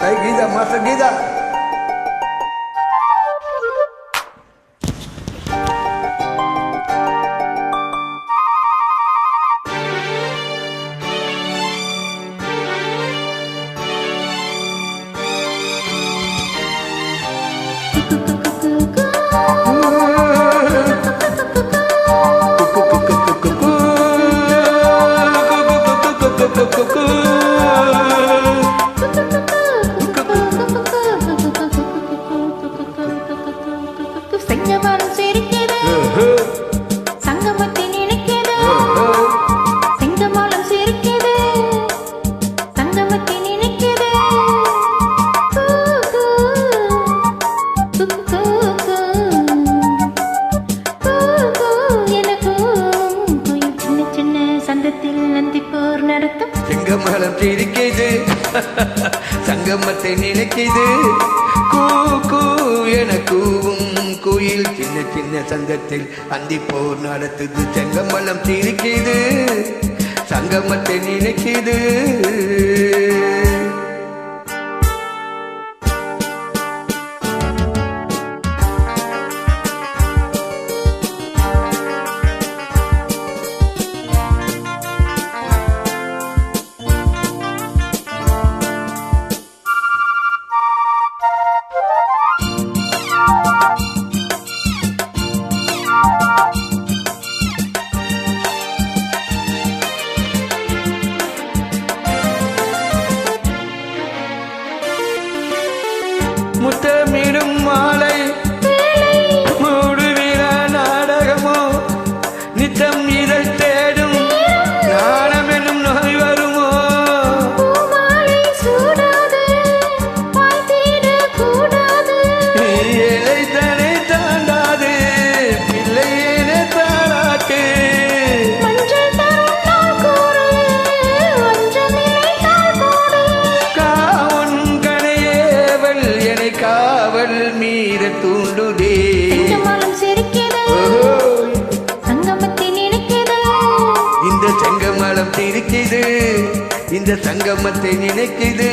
Hey Giza, Master Giza. செங்கமலம் சிரிக்குது சங்கமத்தை நினைக்குது கூ கூ என கூவும் குயில் சின்ன சின்ன சங்கத்தில் அந்தி போர் நடத்துது செங்கமலம் சிரிக்குது சங்கமத்தை நினைக்குது முத்தமிடும் மாலை மூடுவிழ நாடகமோ நித்தம் இதை தேடும் நாணம் என்னும் நோய் வருமோ ஏழை தனை தாண்டாது பிள்ளை என தாளாட்டு காவல் மீற தூண்டுதே இந்த செங்கமலம் சிரிக்குது இந்த சங்கமத்தை நினைக்குது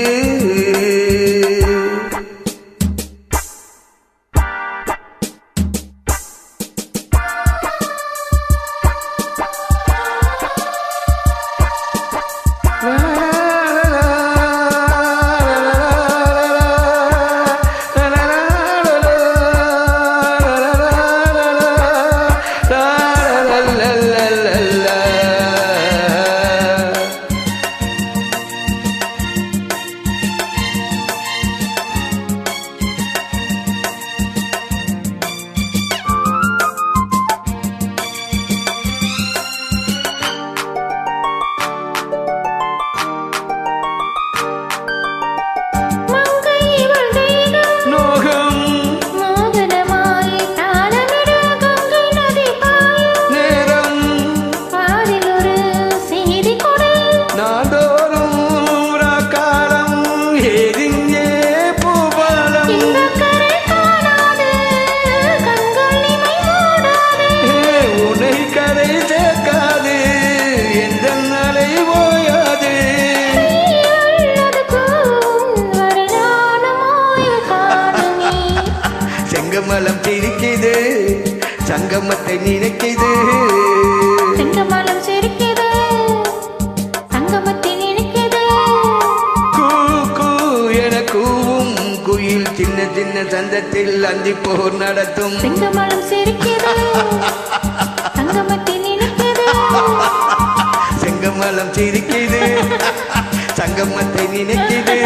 செங்கமலம் சிரிக்குது சங்கமத்தை நினைக்குது செங்கமலம் சிரிக்குது சங்கமத்தை நினைக்குது கூ கூ என கூவும் குயில் சின்ன சின்ன சந்தத்தில் அந்தி போர் நடத்தும் செங்கமலம் சிரிக்குது சங்கமத்தை நினைக்குது செங்கமலம் சிரிக்குது சங்கமத்தை நினைக்குது